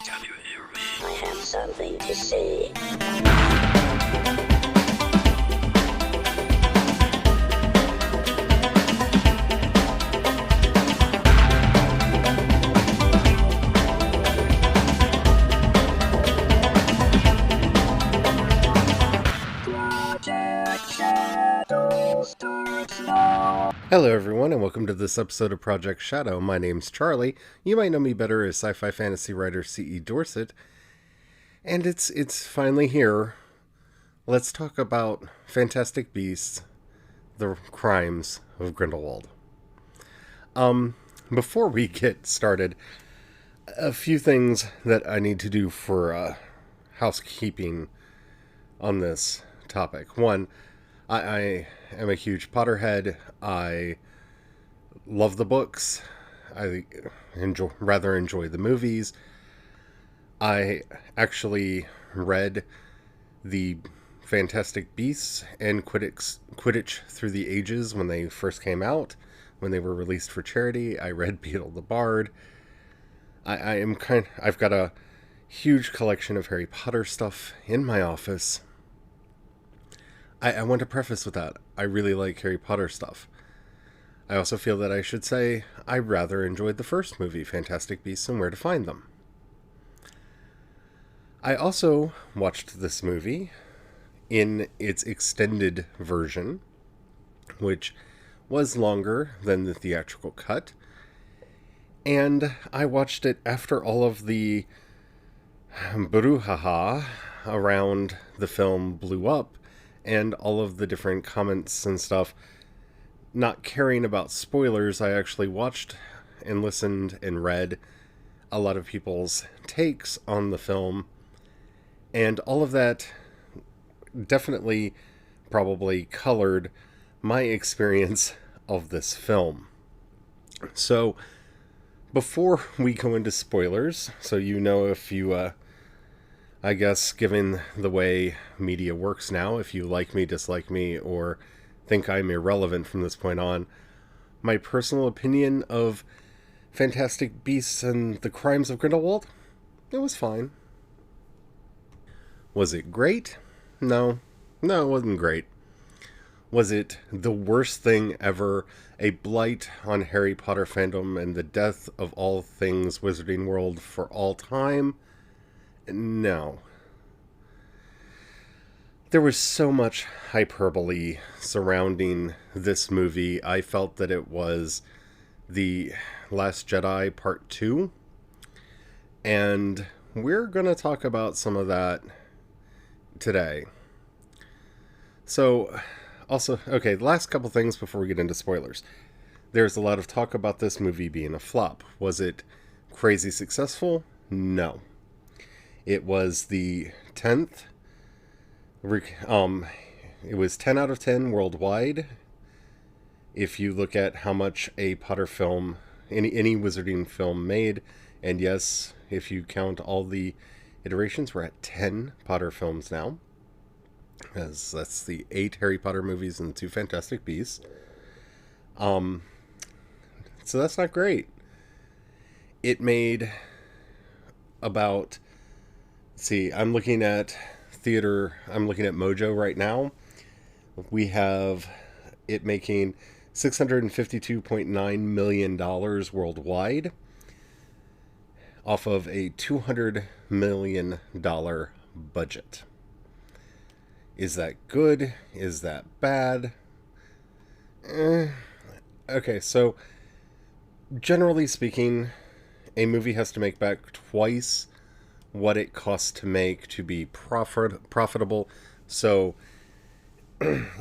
Can you hear me? I have something to say. Hello everyone and welcome to this episode of Project Shadow. My name's Charlie. You might know me better as sci-fi fantasy writer C.E. Dorset. And it's finally here. Let's talk about Fantastic Beasts, the Crimes of Grindelwald. Before we get started, a few things that I need to do for housekeeping on this topic. One, I am a huge Potterhead. I love the books. I rather enjoy the movies. I actually read the Fantastic Beasts and Quidditch Through the Ages when they first came out. When they were released for charity, I read Beetle the Bard. I've got a huge collection of Harry Potter stuff in my office. I want to preface with that. I really like Harry Potter stuff. I also feel that I should say I rather enjoyed the first movie, Fantastic Beasts and Where to Find Them. I also watched this movie in its extended version, which was longer than the theatrical cut. And I watched it after all of the brouhaha around the film blew up, and all of the different comments and stuff. Not caring about spoilers, I actually watched and listened and read a lot of people's takes on the film. And all of that definitely probably colored my experience of this film. So, before we go into spoilers, so you know if you I guess, given the way media works now, if you like me, dislike me, or think I'm irrelevant from this point on, my personal opinion of Fantastic Beasts and the Crimes of Grindelwald, it was fine. Was it great? No, it wasn't great. Was it the worst thing ever, a blight on Harry Potter fandom and the death of all things Wizarding World for all time? No. There was so much hyperbole surrounding this movie. I felt that it was The Last Jedi Part 2. And we're going to talk about some of that today. So, also, okay, the last couple things before we get into spoilers. There's a lot of talk about this movie being a flop. Was it crazy successful? No. It was the 10th. It was 10 out of 10 worldwide. If you look at how much a Potter film, any Wizarding film made, and yes, if you count all the iterations, we're at 10 Potter films now. As that's the 8 Harry Potter movies and 2 Fantastic Beasts. So that's not great. It made about... See, I'm looking at Mojo right now. We have it making $652.9 million worldwide off of a $200 million budget. Is that good? Is that bad? Okay, so generally speaking, a movie has to make back twice what it costs to make to be profitable. So,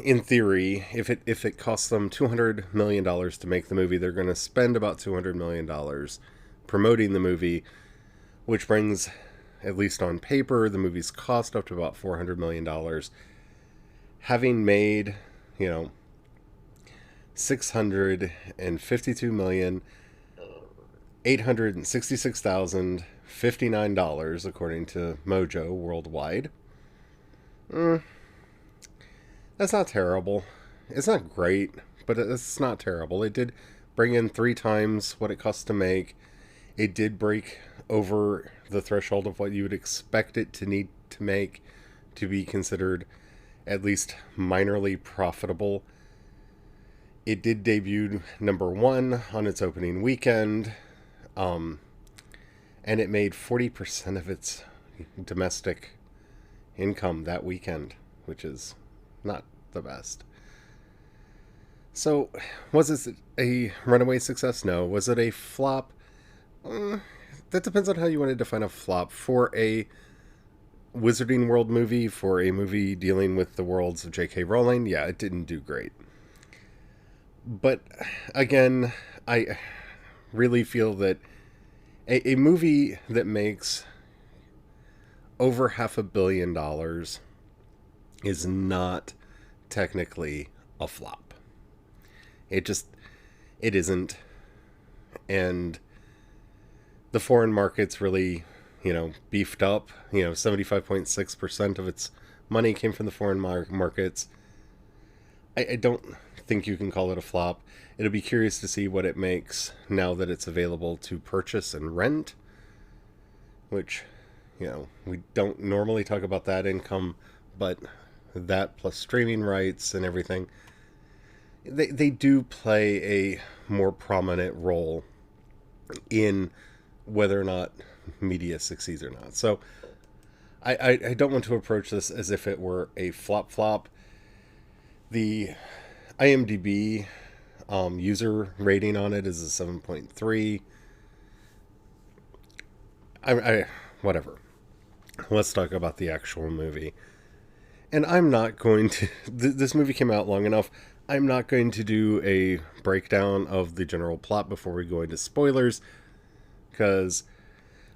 in theory, if it costs them $200 million to make the movie, they're going to spend about $200 million promoting the movie, which brings, at least on paper, the movie's cost up to about $400 million. Having made, $652,866,059 according to Mojo worldwide. That's not terrible. It's not great, but it's not terrible. It did bring in 3 times what it cost to make. It did break over the threshold of what you would expect it to need to make to be considered at least minorly profitable. It did debut #1 on its opening weekend, and it made 40% of its domestic income that weekend, which is not the best. So, was it a runaway success? No. Was it a flop? That depends on how you want to define a flop. For a Wizarding World movie, for a movie dealing with the worlds of J.K. Rowling, yeah, it didn't do great. But again, I really feel that a movie that makes over $500 million is not technically a flop. It isn't. And the foreign markets really, beefed up. 75.6% of its money came from the foreign markets. I don't think you can call it a flop. It'll be curious to see what it makes now that it's available to purchase and rent, which, we don't normally talk about that income, but that plus streaming rights and everything, they do play a more prominent role in whether or not media succeeds or not. So I don't want to approach this as if it were a flop. The IMDb user rating on it is a 7.3. Whatever. Let's talk about the actual movie. And I'm not going to... This movie came out long enough. I'm not going to do a breakdown of the general plot before we go into spoilers, because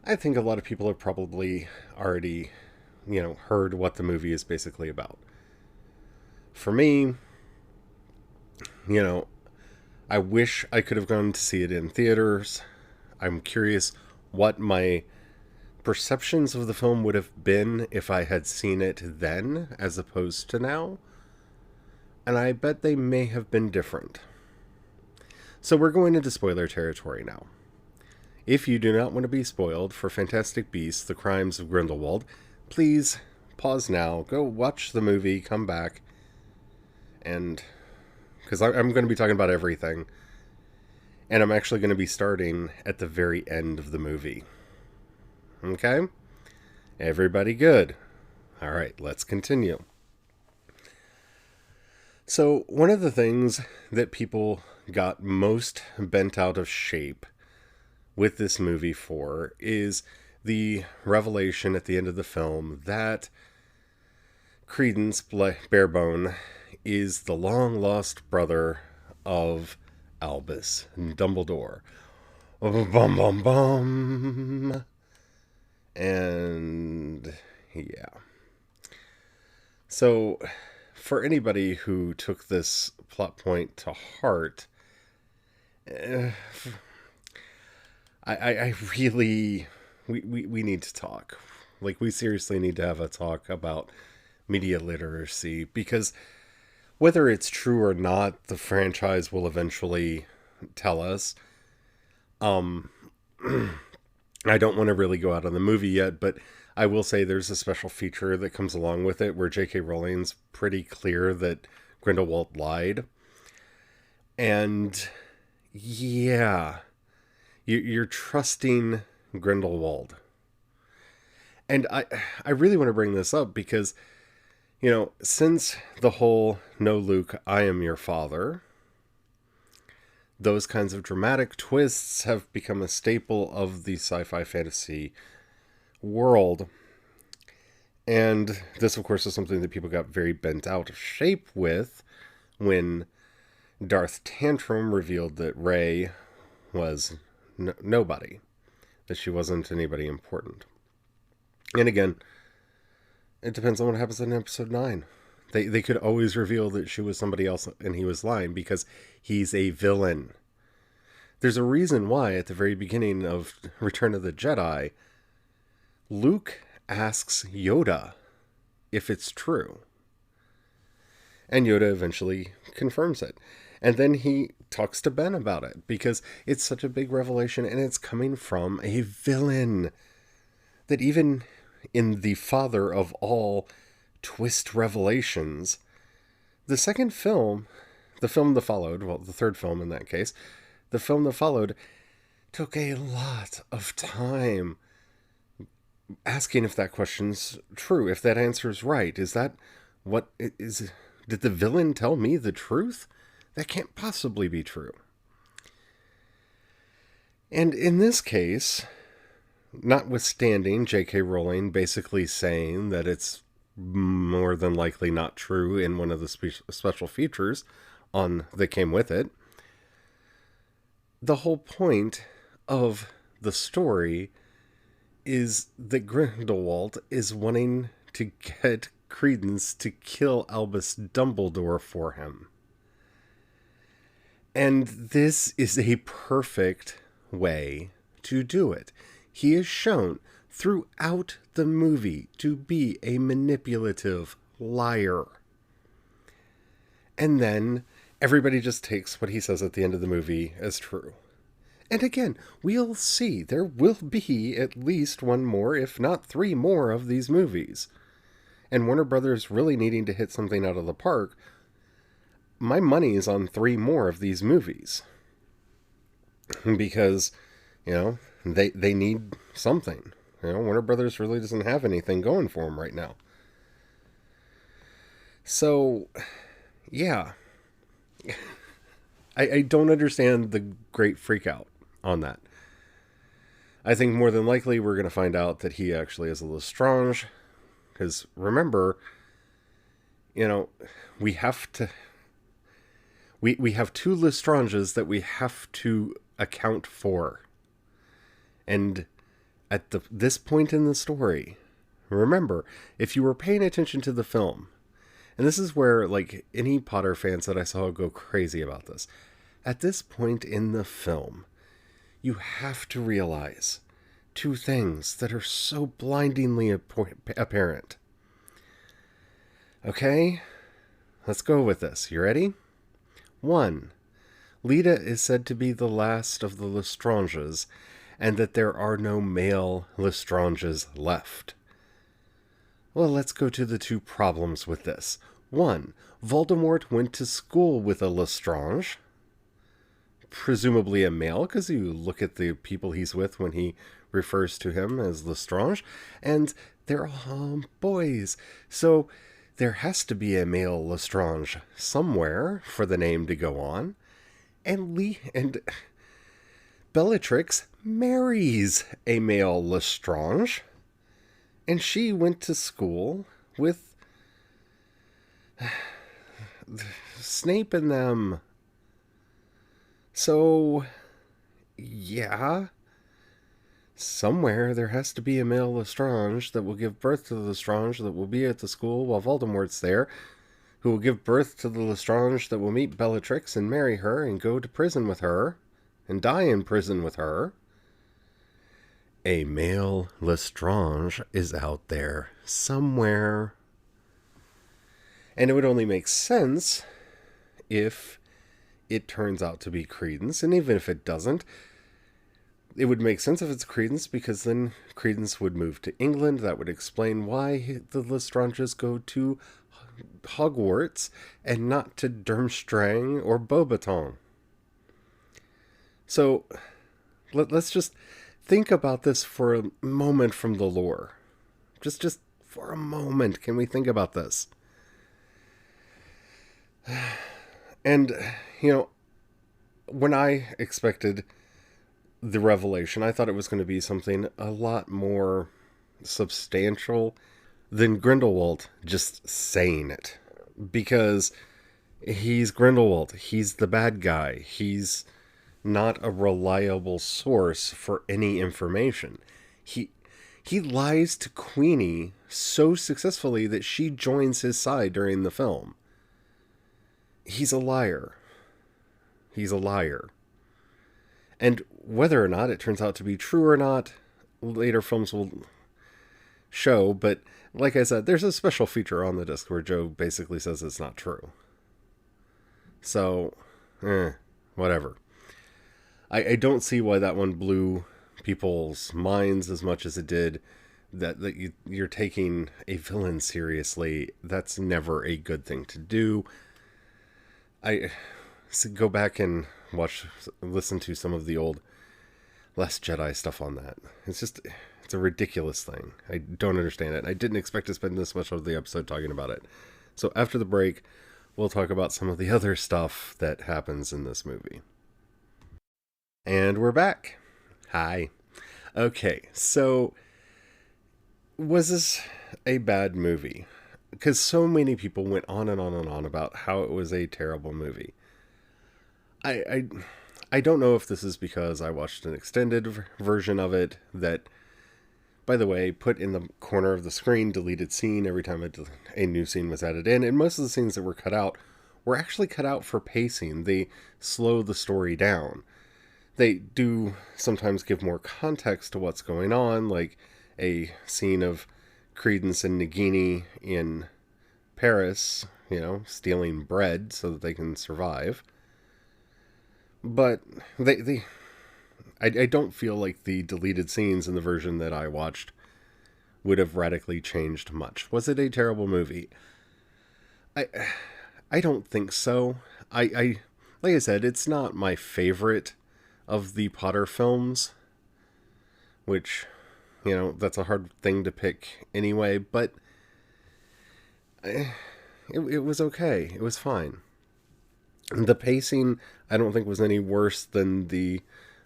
I think a lot of people have probably already, heard what the movie is basically about. For me, I wish I could have gone to see it in theaters. I'm curious what my perceptions of the film would have been if I had seen it then as opposed to now. And I bet they may have been different. So we're going into spoiler territory now. If you do not want to be spoiled for Fantastic Beasts: The Crimes of Grindelwald, please pause now, go watch the movie, come back, and... because I'm going to be talking about everything. And I'm actually going to be starting at the very end of the movie. Okay? Everybody good? Alright, let's continue. So, one of the things that people got most bent out of shape with this movie for is the revelation at the end of the film that Credence Barebone is the long-lost brother of Albus Dumbledore. Bum, bum, bum. And, yeah. So, for anybody who took this plot point to heart, I really... We need to talk. Like, we seriously need to have a talk about media literacy, because whether it's true or not, the franchise will eventually tell us. I don't want to really go out on the movie yet, but I will say there's a special feature that comes along with it where J.K. Rowling's pretty clear that Grindelwald lied. And yeah, you're trusting Grindelwald. And I really want to bring this up because, since the whole "No, Luke, I am your father," those kinds of dramatic twists have become a staple of the sci-fi fantasy world. And this, of course, is something that people got very bent out of shape with when Darth Tantrum revealed that Rey was nobody, that she wasn't anybody important. And again, it depends on what happens in episode 9. They could always reveal that she was somebody else and he was lying because he's a villain. There's a reason why at the very beginning of Return of the Jedi, Luke asks Yoda if it's true. And Yoda eventually confirms it. And then he talks to Ben about it because it's such a big revelation and it's coming from a villain that even in the father of all twist revelations, the second film, the film that followed, well, the third film in that case, the film that followed took a lot of time asking if that question's true, if that answer's right. Is that what it is? Did the villain tell me the truth? That can't possibly be true. And in this case, notwithstanding J.K. Rowling basically saying that it's more than likely not true in one of the special features that came with it, the whole point of the story is that Grindelwald is wanting to get Credence to kill Albus Dumbledore for him. And this is a perfect way to do it. He is shown throughout the movie to be a manipulative liar. And then everybody just takes what he says at the end of the movie as true. And again, we'll see. There will be at least one more, if not three more, of these movies. And Warner Brothers really needing to hit something out of the park. My money is on three more of these movies. Because, they need something. Warner Brothers really doesn't have anything going for them right now. So, yeah. I don't understand the great freak out on that. I think more than likely we're going to find out that he actually is a Lestrange. Because remember, we have to... We have two Lestranges that we have to account for. And at this point in the story, remember, if you were paying attention to the film, and this is where, any Potter fans that I saw go crazy about this, at this point in the film, you have to realize two things that are so blindingly apparent. Okay? Let's go with this. You ready? 1. Lita is said to be the last of the Lestranges, and that there are no male Lestranges left. Well, let's go to the two problems with this. 1. Voldemort went to school with a Lestrange, presumably a male, because you look at the people he's with when he refers to him as Lestrange, and they're all boys. So there has to be a male Lestrange somewhere for the name to go on. And Bellatrix marries a male Lestrange. And she went to school with Snape and them. So, yeah. Somewhere there has to be a male Lestrange that will give birth to the Lestrange that will be at the school while Voldemort's there, who will give birth to the Lestrange that will meet Bellatrix and marry her and go to prison with her and die in prison with her. A male Lestrange is out there somewhere. And it would only make sense if it turns out to be Credence, and even if it doesn't, it would make sense if it's Credence, because then Credence would move to England. That would explain why the Lestranges go to Hogwarts and not to Durmstrang or Beauxbaton. So, let's just think about this for a moment from the lore. Just for a moment, can we think about this? And, when I expected the revelation, I thought it was going to be something a lot more substantial than Grindelwald just saying it. Because he's Grindelwald. He's the bad guy. He's not a reliable source for any information. He lies to Queenie so successfully that she joins his side during the film. He's a liar. He's a liar. And whether or not it turns out to be true or not, later films will show. But like I said, there's a special feature on the disc where Joe basically says it's not true. So, whatever. I don't see why that one blew people's minds as much as it did. That you're taking a villain seriously. That's never a good thing to do. I go back and listen to some of the old Last Jedi stuff on that. It's a ridiculous thing. I don't understand it. I didn't expect to spend this much of the episode talking about it. So after the break, we'll talk about some of the other stuff that happens in this movie. And we're back. Hi. Okay, so was this a bad movie? Because so many people went on and on and on about how it was a terrible movie. I don't know if this is because I watched an extended version of it that, by the way, put in the corner of the screen deleted scene every time a new scene was added in, and most of the scenes that were cut out were actually cut out for pacing. They slow the story down. They do sometimes give more context to what's going on, like a scene of Credence and Nagini in Paris, stealing bread so that they can survive. But I don't feel like the deleted scenes in the version that I watched would have radically changed much. Was it a terrible movie? I don't think so. Like I said, it's not my favorite of the Potter films, which, that's a hard thing to pick anyway, but it was okay. It was fine. The pacing, I don't think, was any worse than the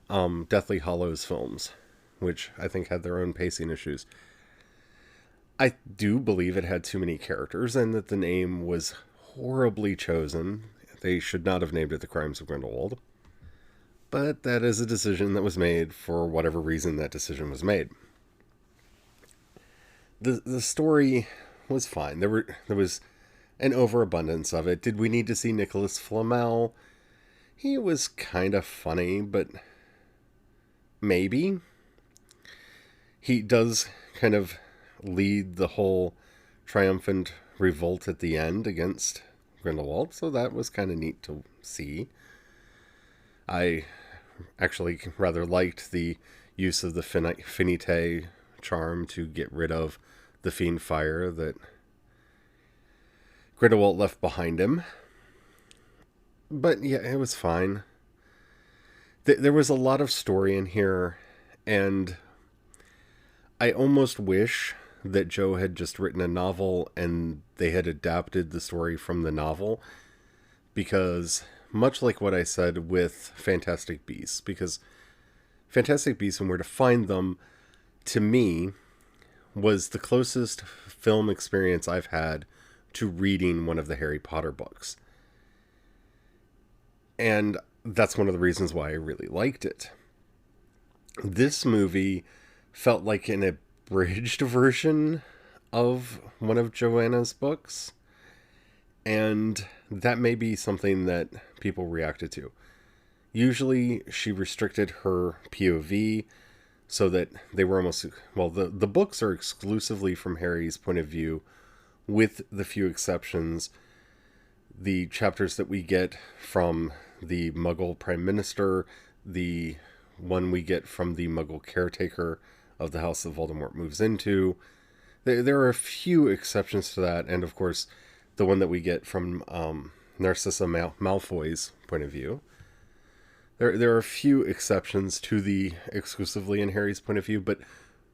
Deathly Hallows films, which I think had their own pacing issues. I do believe it had too many characters and that the name was horribly chosen. They should not have named it The Crimes of Grindelwald. But that is a decision that was made for whatever reason that decision was made. The story was fine. There was an overabundance of it. Did we need to see Nicholas Flamel? He was kind of funny, but maybe. He does kind of lead the whole triumphant revolt at the end against Grindelwald, so that was kind of neat to see. I actually rather liked the use of the finite charm to get rid of the fiend fire that Grindelwald left behind him. But yeah, it was fine. There was a lot of story in here, and I almost wish that Joe had just written a novel and they had adapted the story from the novel, because much like what I said with Fantastic Beasts, because Fantastic Beasts and Where to Find Them, to me, was the closest film experience I've had to reading one of the Harry Potter books. And that's one of the reasons why I really liked it. This movie felt like an abridged version of one of Joanna's books, and that may be something that people reacted to. Usually she restricted her POV so that they were almost, the books are exclusively from Harry's point of view, with the few exceptions. The chapters that we get from the Muggle Prime Minister, the one we get from the Muggle caretaker of the house that Voldemort moves into, there are a few exceptions to that, and of course the one that we get from Narcissa Malfoy's point of view. There are a few exceptions to the exclusively in Harry's point of view, but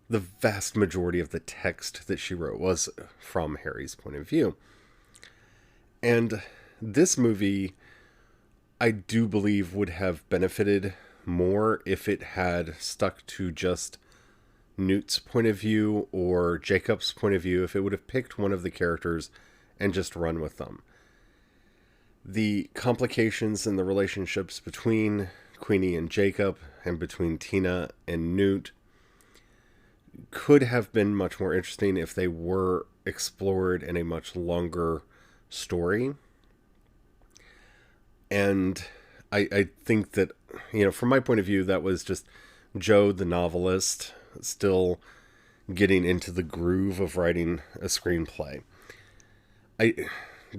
the vast majority of the text that she wrote was from Harry's point of view. And this movie, I do believe, would have benefited more if it had stuck to just Newt's point of view or Jacob's point of view, if it would have picked one of the characters and just run with them. The complications in the relationships between Queenie and Jacob and between Tina and Newt could have been much more interesting if they were explored in a much longer story. And I think that, from my point of view, that was just Joe, the novelist, still getting into the groove of writing a screenplay. I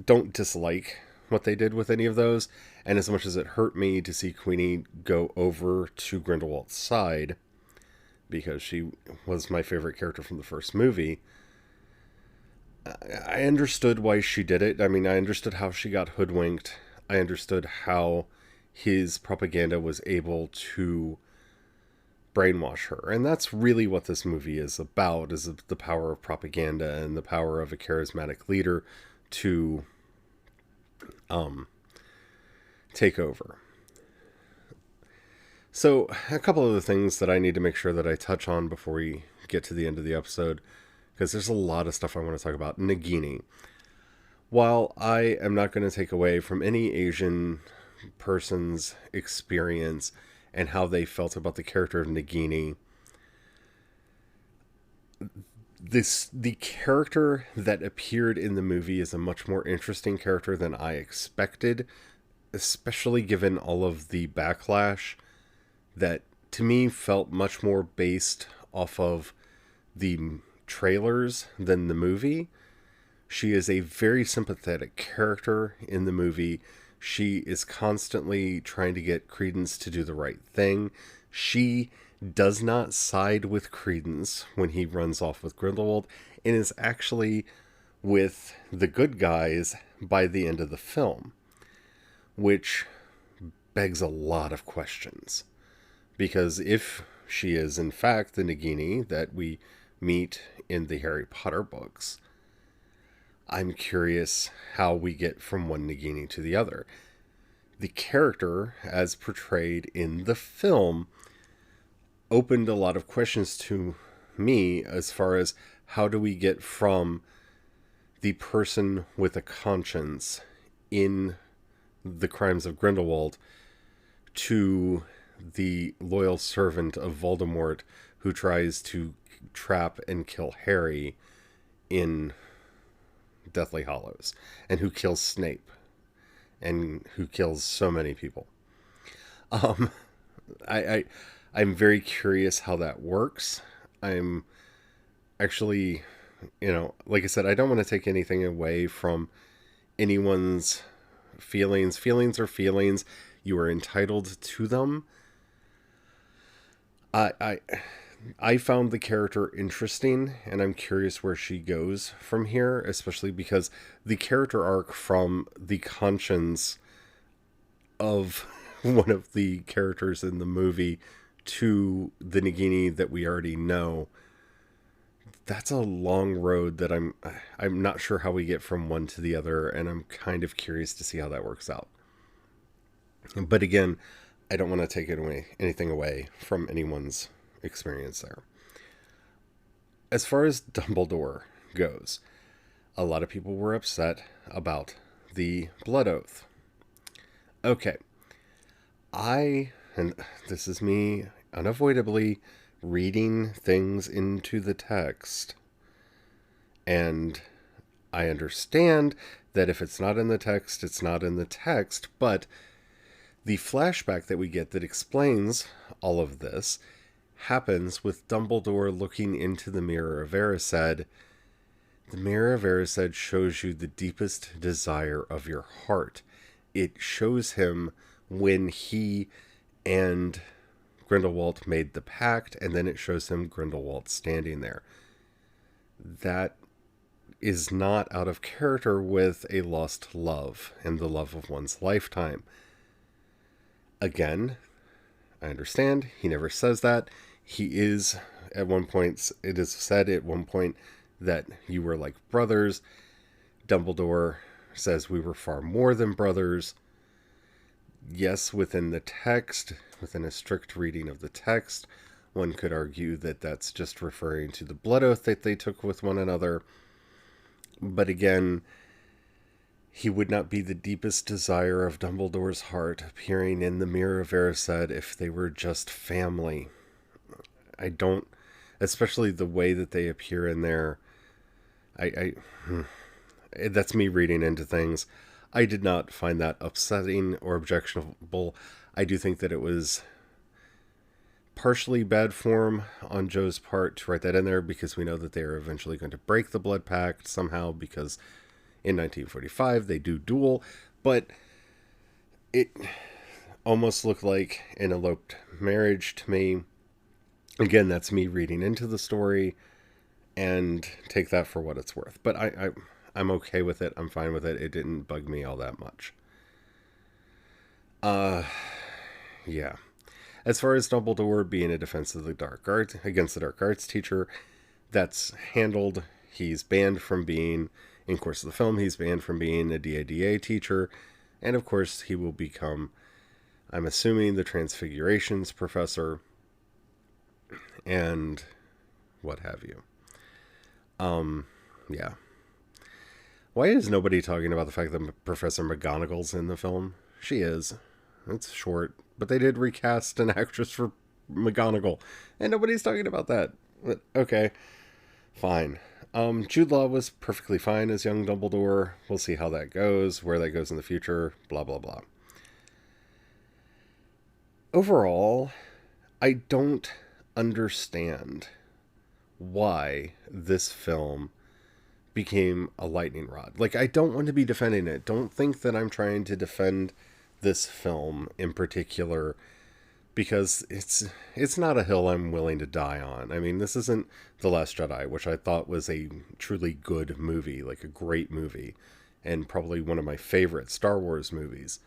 don't dislike what they did with any of those. And as much as it hurt me to see Queenie go over to Grindelwald's side, because she was my favorite character from the first movie, I understood why she did it. I mean, I understood how she got hoodwinked. I understood how his propaganda was able to brainwash her. And that's really what this movie is about, is the power of propaganda and the power of a charismatic leader to take over. So, a couple of the things that I need to make sure that I touch on before we get to the end of the episode, because there's a lot of stuff I want to talk about. Nagini. While I am not going to take away from any Asian person's experience and how they felt about the character of Nagini, the character that appeared in the movie is a much more interesting character than I expected, especially given all of the backlash that to me felt much more based off of the trailers than the movie. She is a very sympathetic character in the movie. She is constantly trying to get Credence to do the right thing. She does not side with Credence when he runs off with Grindelwald, and is actually with the good guys by the end of the film, which begs a lot of questions. Because if she is in fact the Nagini that we meet in the Harry Potter books, I'm curious how we get from one Nagini to the other. The character, as portrayed in the film, opened a lot of questions to me as far as how do we get from the person with a conscience in the Crimes of Grindelwald to the loyal servant of Voldemort who tries to trap and kill Harry in Deathly Hallows, and who kills Snape, and who kills so many people. I'm very curious how that works. I'm actually, like I said, I don't want to take anything away from anyone's feelings. Feelings are feelings. You are entitled to them. I found the character interesting, and I'm curious where she goes from here, especially because the character arc from the conscience of one of the characters in the movie to the Nagini that we already know, that's a long road that I'm not sure how we get from one to the other, and I'm kind of curious to see how that works out. But again, I don't want to take anything away from anyone's experience there. As far as Dumbledore goes, a lot of people were upset about the blood oath. Okay. And this is me unavoidably reading things into the text. And I understand that if it's not in the text, it's not in the text, but the flashback that we get that explains all of this happens with Dumbledore looking into the Mirror of Erised. The Mirror of Erised shows you the deepest desire of your heart. It shows him when he and Grindelwald made the pact, and then it shows him Grindelwald standing there. That is not out of character with a lost love and the love of one's lifetime. Again, I understand, he never says that. He is, at one point, it is said at one point that you were like brothers. Dumbledore says we were far more than brothers. Yes, within the text, within a strict reading of the text, one could argue that that's just referring to the blood oath that they took with one another. But again, he would not be the deepest desire of Dumbledore's heart appearing in the Mirror of Erised if they were just family. I don't, especially the way that they appear in there. That's me reading into things. I did not find that upsetting or objectionable. I do think that it was partially bad form on Joe's part to write that in there, because we know that they are eventually going to break the blood pact somehow, because in 1945 they do duel. But it almost looked like an eloped marriage to me. Again, that's me reading into the story, and take that for what it's worth. But I'm okay with it. I'm fine with it. It didn't bug me all that much. Yeah. As far as Dumbledore being a defense of the dark arts against the dark arts teacher, that's handled. He's banned from being, in course of the film, he's banned from being a DADA teacher, and of course he will become, I'm assuming, the Transfigurations professor, and what have you. Yeah. Why is nobody talking about the fact that Professor McGonagall's in the film? She is. It's short, but they did recast an actress for McGonagall, and nobody's talking about that. But okay, fine. Jude Law was perfectly fine as young Dumbledore. We'll see how that goes, where that goes in the future, blah, blah, blah. Overall, I don't understand why this film became a lightning rod. Like, I don't want to be defending it. Don't think that I'm trying to defend this film in particular, because it's not a hill I'm willing to die on. I mean, this isn't The Last Jedi, which I thought was a truly good movie, like a great movie, and probably one of my favorite Star Wars movies,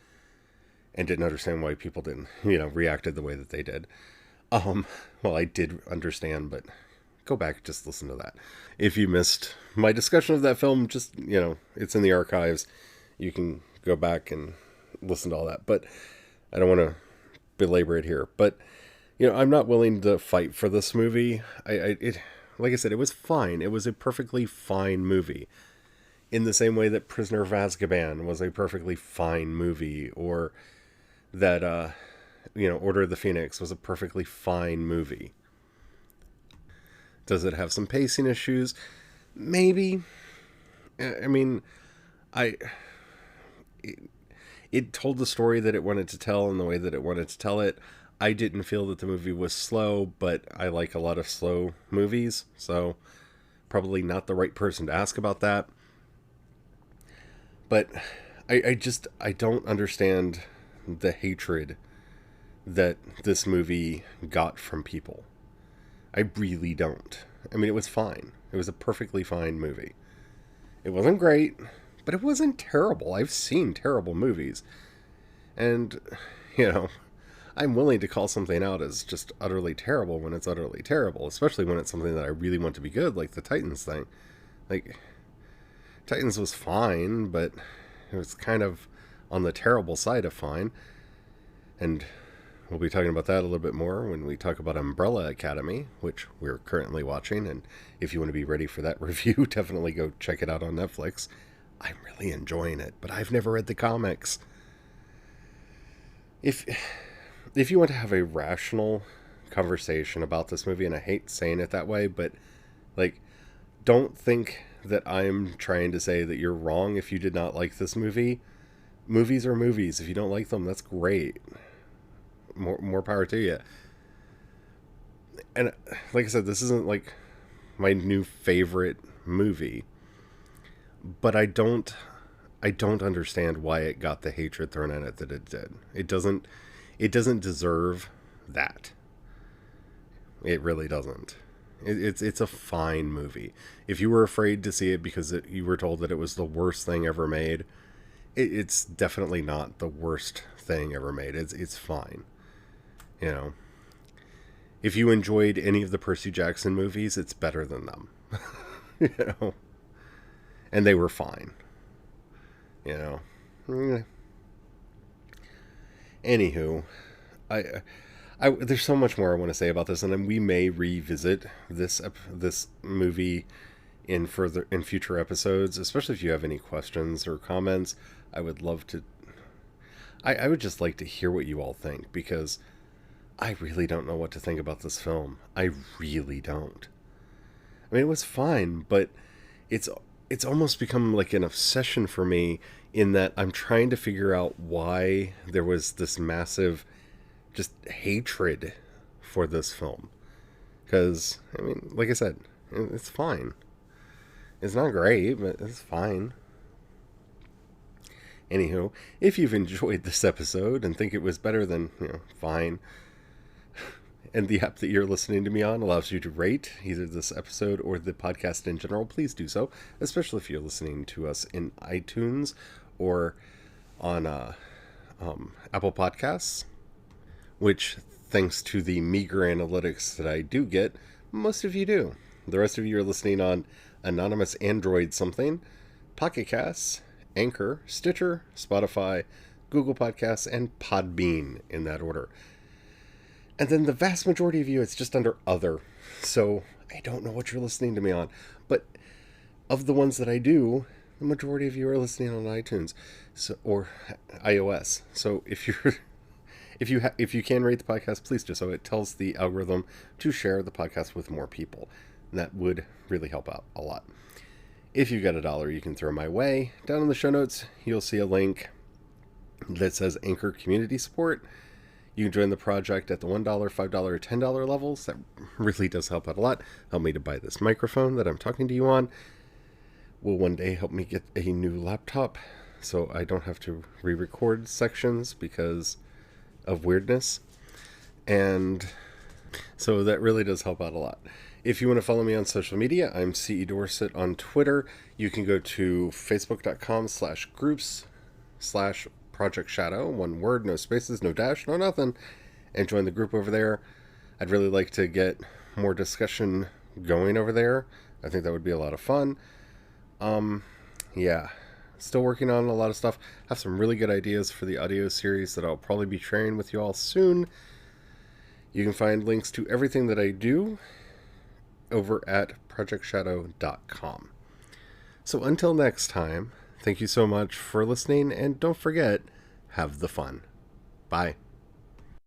and didn't understand why people didn't, reacted the way that they did. Well, I did understand, but go back, just listen to that. If you missed my discussion of that film, just, it's in the archives. You can go back and listen to all that, but I don't want to belabor it here. But, I'm not willing to fight for this movie. Like I said, it was fine. It was a perfectly fine movie. In the same way that Prisoner of Azkaban was a perfectly fine movie, or that, Order of the Phoenix was a perfectly fine movie. Does it have some pacing issues? Maybe. I mean, it told the story that it wanted to tell in the way that it wanted to tell it. I didn't feel that the movie was slow, but I like a lot of slow movies, so probably not the right person to ask about that. But I don't understand the hatred that this movie got from people. I really don't. I mean, it was fine. It was a perfectly fine movie. It wasn't great, but it wasn't terrible. I've seen terrible movies. And, I'm willing to call something out as just utterly terrible when it's utterly terrible, especially when it's something that I really want to be good, like the Titans thing. Like, Titans was fine, but it was kind of on the terrible side of fine. And we'll be talking about that a little bit more when we talk about Umbrella Academy, which we're currently watching. And if you want to be ready for that review, definitely go check it out on Netflix. I'm really enjoying it, but I've never read the comics. If you want to have a rational conversation about this movie, and I hate saying it that way, but, don't think that I'm trying to say that you're wrong if you did not like this movie. Movies are movies. If you don't like them, that's great. More power to you. And like I said, this isn't like my new favorite movie, but I don't understand why it got the hatred thrown at it that it did. It doesn't deserve that. It really doesn't. It's a fine movie. If you were afraid to see it because you were told that it was the worst thing ever made, it's definitely not the worst thing ever made. It's fine. If you enjoyed any of the Percy Jackson movies, it's better than them. And they were fine. Anywho, there's so much more I want to say about this, and then we may revisit this movie in future episodes, especially if you have any questions or comments. I would love to. I would just like to hear what you all think, because I really don't know what to think about this film. I really don't. I mean, it was fine, but it's almost become like an obsession for me, in that I'm trying to figure out why there was this massive just hatred for this film. Because, I mean, like I said, it's fine. It's not great, but it's fine. Anywho, if you've enjoyed this episode and think it was better than, fine, and the app that you're listening to me on allows you to rate either this episode or the podcast in general, please do so, especially if you're listening to us in iTunes or on Apple Podcasts, which, thanks to the meager analytics that I do get, most of you do. The rest of you are listening on Anonymous Android something, Pocket Casts, Anchor, Stitcher, Spotify, Google Podcasts, and Podbean in that order. And then the vast majority of you, it's just under Other. So I don't know what you're listening to me on. But of the ones that I do, the majority of you are listening on iTunes or iOS. So if you can rate the podcast, please do so. It tells the algorithm to share the podcast with more people. And that would really help out a lot. If you've got $1 you can throw my way, down in the show notes, you'll see a link that says Anchor Community Support. You can join the project at the $1, $5, or $10 levels. That really does help out a lot. Help me to buy this microphone that I'm talking to you on. Will one day help me get a new laptop so I don't have to re-record sections because of weirdness. And so that really does help out a lot. If you want to follow me on social media, I'm CE Dorset on Twitter. You can go to facebook.com/groups/Project Shadow, one word, no spaces, no dash, no nothing, and join the group over there. I'd really like to get more discussion going over there. I think that would be a lot of fun. Yeah, still working on a lot of stuff. Have some really good ideas for the audio series that I'll probably be sharing with you all soon. You can find links to everything that I do over at projectshadow.com. So until next time, thank you so much for listening, and don't forget, have the fun. Bye.